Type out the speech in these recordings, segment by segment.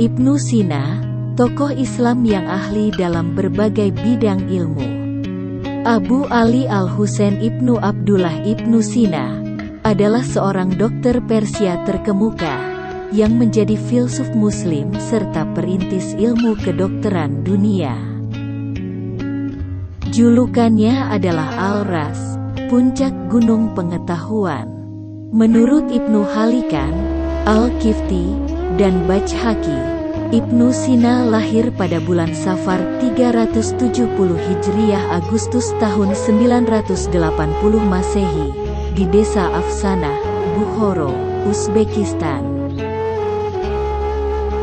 Ibnu Sina, tokoh Islam yang ahli dalam berbagai bidang ilmu. Abu Ali Al-Husain Ibnu Abdullah Ibnu Sina adalah seorang dokter Persia terkemuka yang menjadi filsuf Muslim serta perintis ilmu kedokteran dunia. Julukannya adalah Al-Ras, puncak gunung pengetahuan. Menurut Ibnu Halikan, Al-Kifti, dan Bajhaqi, Ibnu Sina lahir pada bulan Safar 370 Hijriah Agustus tahun 980 Masehi di desa Afsanah, Bukhara, Uzbekistan.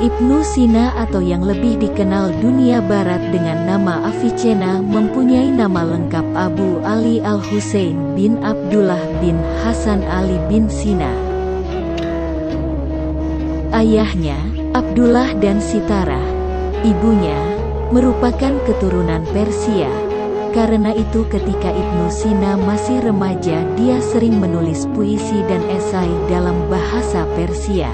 Ibnu Sina atau yang lebih dikenal dunia barat dengan nama Avicenna mempunyai nama lengkap Abu Ali Al-Husain bin Abdullah bin Hasan Ali bin Sina. Ayahnya, Abdullah dan Sitara, ibunya, merupakan keturunan Persia. Karena itu ketika Ibnu Sina masih remaja dia sering menulis puisi dan esai dalam bahasa Persia.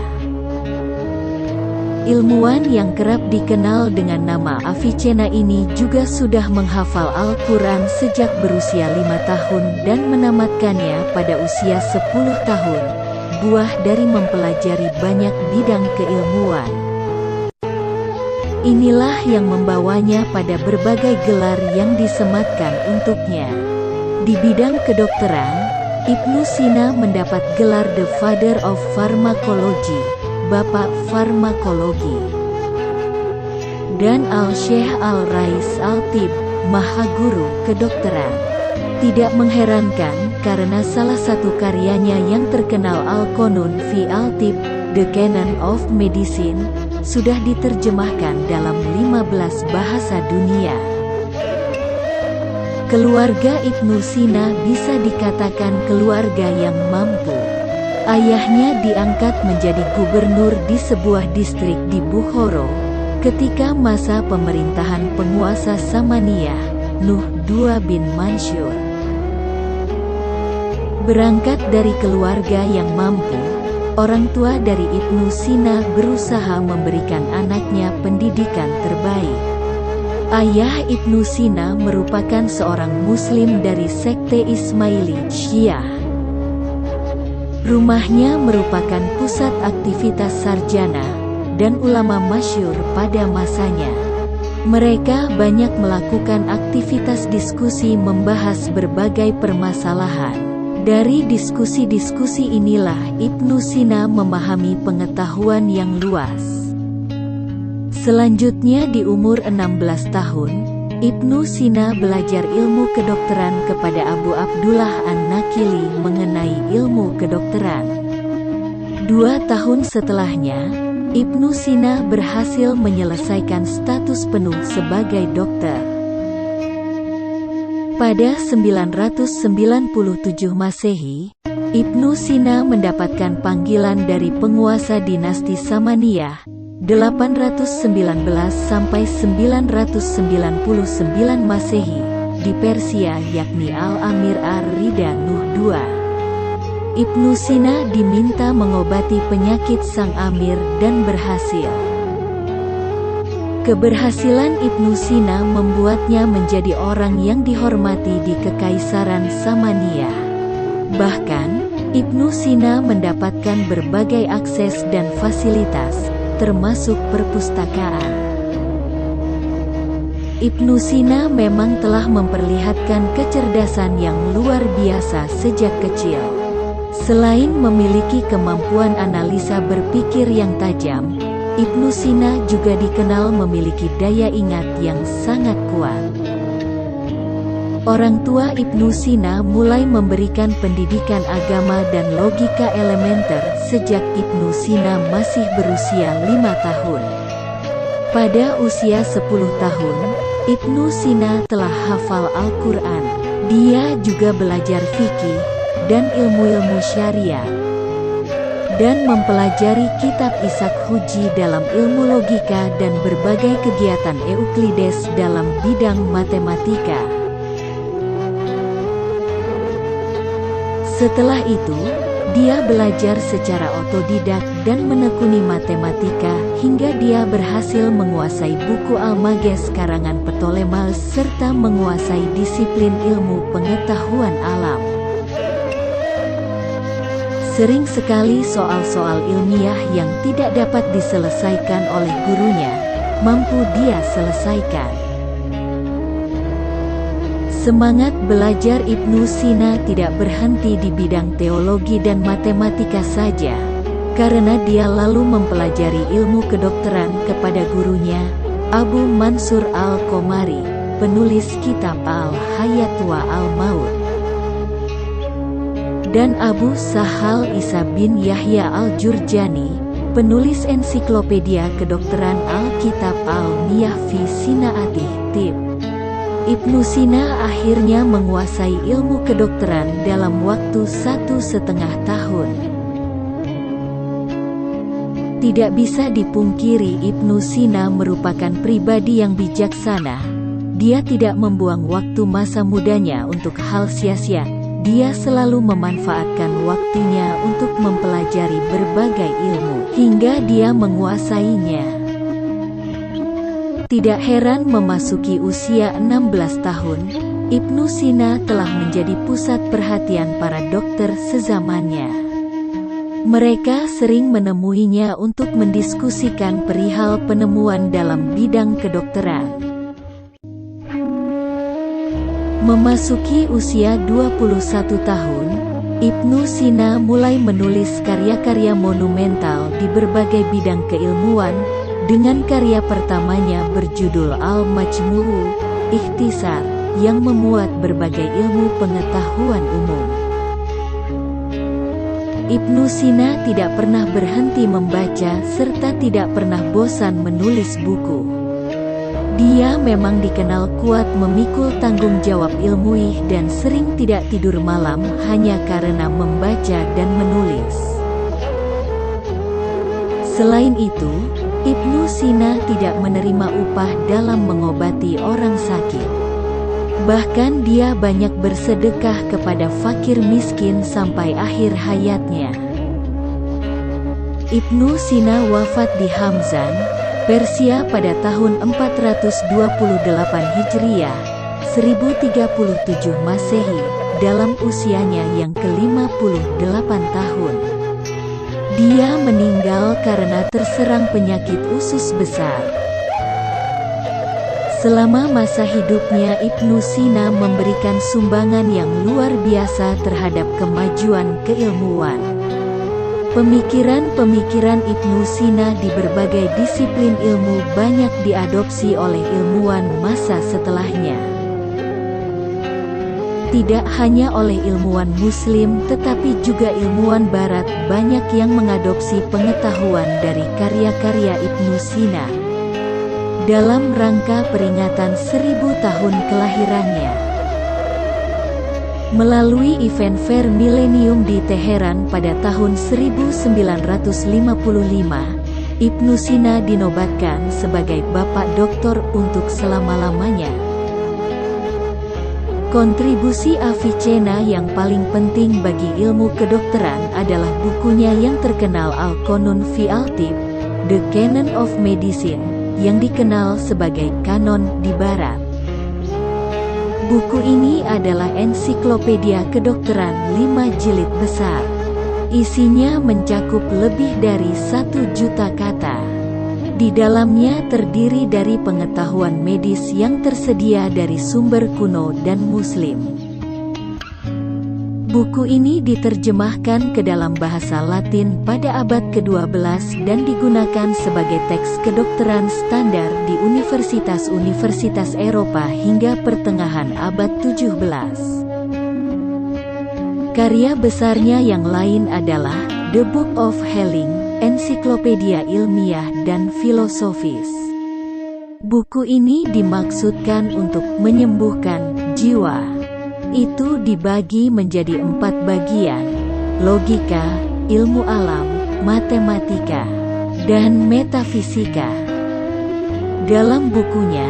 Ilmuwan yang kerap dikenal dengan nama Avicenna ini juga sudah menghafal Al-Quran sejak berusia 5 tahun dan menamatkannya pada usia 10 tahun, buah dari mempelajari banyak bidang keilmuan. Inilah yang membawanya pada berbagai gelar yang disematkan untuknya. Di bidang kedokteran, Ibnu Sina mendapat gelar The Father of Pharmacology, Bapak Farmakologi, dan Al-Syekh Al-Rais Al-Tib, Mahaguru Kedokteran. Tidak mengherankan karena salah satu karyanya yang terkenal Al-Qanun fi Al-Tib, The Canon of Medicine, sudah diterjemahkan dalam 15 bahasa dunia. Keluarga Ibnu Sina bisa dikatakan keluarga yang mampu. Ayahnya diangkat menjadi gubernur di sebuah distrik di Bukhara ketika masa pemerintahan penguasa Samaniyah, Nuh II bin Mansur. Berangkat dari keluarga yang mampu, orang tua dari Ibnu Sina berusaha memberikan anaknya pendidikan terbaik. Ayah Ibnu Sina merupakan seorang Muslim dari sekte Ismaili Syiah. Rumahnya merupakan pusat aktivitas sarjana dan ulama masyhur pada masanya. Mereka banyak melakukan aktivitas diskusi membahas berbagai permasalahan. Dari diskusi-diskusi inilah Ibnu Sina memahami pengetahuan yang luas. Selanjutnya di umur 16 tahun, Ibnu Sina belajar ilmu kedokteran kepada Abu Abdullah An-Nakili mengenai ilmu kedokteran. 2 tahun setelahnya, Ibnu Sina berhasil menyelesaikan status penuh sebagai dokter. Pada 997 Masehi, Ibnu Sina mendapatkan panggilan dari penguasa dinasti Samaniyah, 819 sampai 999 Masehi, di Persia yakni Al-Amir Ar-Rida Nuh II. Ibnu Sina diminta mengobati penyakit sang amir dan berhasil. Keberhasilan Ibnu Sina membuatnya menjadi orang yang dihormati di Kekaisaran Samaniyah. Bahkan, Ibnu Sina mendapatkan berbagai akses dan fasilitas, termasuk perpustakaan. Ibnu Sina memang telah memperlihatkan kecerdasan yang luar biasa sejak kecil. Selain memiliki kemampuan analisa berpikir yang tajam, Ibnu Sina juga dikenal memiliki daya ingat yang sangat kuat. Orang tua Ibnu Sina mulai memberikan pendidikan agama dan logika elementer sejak Ibnu Sina masih berusia 5 tahun. Pada usia 10 tahun, Ibnu Sina telah hafal Al-Quran. Dia juga belajar fikih dan ilmu-ilmu syariah, dan mempelajari kitab Ishaq Huji dalam ilmu logika dan berbagai kegiatan Euklides dalam bidang matematika. Setelah itu, Dia belajar secara otodidak dan menekuni matematika hingga dia berhasil menguasai buku Almages karangan Ptolemeus serta menguasai disiplin ilmu pengetahuan alam. Sering sekali soal-soal ilmiah yang tidak dapat diselesaikan oleh gurunya, mampu dia selesaikan. Semangat belajar Ibnu Sina tidak berhenti di bidang teologi dan matematika saja, karena dia lalu mempelajari ilmu kedokteran kepada gurunya, Abu Mansur al-Qomari, penulis kitab Al-Hayat wa Al-Maut, dan Abu Sahal Isa bin Yahya al-Jurjani, penulis ensiklopedia kedokteran Al-Kitab Al-Miyah fi Sina'ati Tib. Ibnu Sina akhirnya menguasai ilmu kedokteran dalam waktu 1,5 tahun. Tidak bisa dipungkiri Ibnu Sina merupakan pribadi yang bijaksana. Dia tidak membuang waktu masa mudanya untuk hal sia-sia. Dia selalu memanfaatkan waktunya untuk mempelajari berbagai ilmu, hingga dia menguasainya. Tidak heran memasuki usia 16 tahun, Ibnu Sina telah menjadi pusat perhatian para dokter sezamannya. Mereka sering menemuinya untuk mendiskusikan perihal penemuan dalam bidang kedokteran. Memasuki usia 21 tahun, Ibnu Sina mulai menulis karya-karya monumental di berbagai bidang keilmuan, dengan karya pertamanya berjudul Al-Majmu'u Ikhtisar, yang memuat berbagai ilmu pengetahuan umum. Ibnu Sina tidak pernah berhenti membaca serta tidak pernah bosan menulis buku. Dia memang dikenal kuat memikul tanggung jawab ilmuih dan sering tidak tidur malam hanya karena membaca dan menulis. Selain itu, Ibnu Sina tidak menerima upah dalam mengobati orang sakit. Bahkan dia banyak bersedekah kepada fakir miskin sampai akhir hayatnya. Ibnu Sina wafat di Hamzan, Persia pada tahun 428 Hijriah, 1037 Masehi, dalam usianya yang ke-58 tahun. Dia meninggal karena terserang penyakit usus besar. Selama masa hidupnya Ibnu Sina memberikan sumbangan yang luar biasa terhadap kemajuan keilmuan. Pemikiran-pemikiran Ibnu Sina di berbagai disiplin ilmu banyak diadopsi oleh ilmuwan masa setelahnya. Tidak hanya oleh ilmuwan Muslim tetapi juga ilmuwan Barat banyak yang mengadopsi pengetahuan dari karya-karya Ibnu Sina. Dalam rangka peringatan 1000 tahun kelahirannya. Melalui event Fair Millennium di Teheran pada tahun 1955, Ibnu Sina dinobatkan sebagai Bapak Doktor untuk selama-lamanya. Kontribusi Avicenna yang paling penting bagi ilmu kedokteran adalah bukunya yang terkenal Al-Qanun fi Al-Tib, The Canon of Medicine, yang dikenal sebagai kanon di Barat. Buku ini adalah ensiklopedia kedokteran 5 jilid besar. Isinya mencakup lebih dari 1 juta kata. Di dalamnya terdiri dari pengetahuan medis yang tersedia dari sumber kuno dan Muslim. Buku ini diterjemahkan ke dalam bahasa Latin pada abad ke-12 dan digunakan sebagai teks kedokteran standar di universitas-universitas Eropa hingga pertengahan abad 17. Karya besarnya yang lain adalah The Book of Healing, ensiklopedia ilmiah dan filosofis. Buku ini dimaksudkan untuk menyembuhkan jiwa. Itu dibagi menjadi 4 bagian: logika, ilmu alam, matematika, dan metafisika. Dalam bukunya,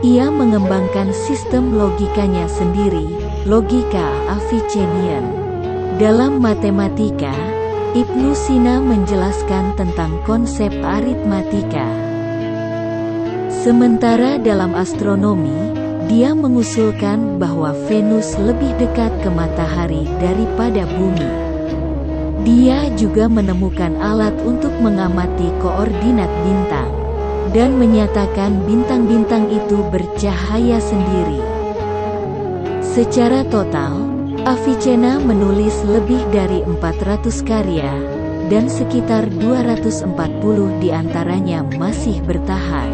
ia mengembangkan sistem logikanya sendiri, logika Avicennian. Dalam matematika, Ibnu Sina menjelaskan tentang konsep aritmatika. Sementara dalam astronomi, dia mengusulkan bahwa Venus lebih dekat ke matahari daripada bumi. Dia juga menemukan alat untuk mengamati koordinat bintang, dan menyatakan bintang-bintang itu bercahaya sendiri. Secara total, Avicenna menulis lebih dari 400 karya, dan sekitar 240 diantaranya masih bertahan.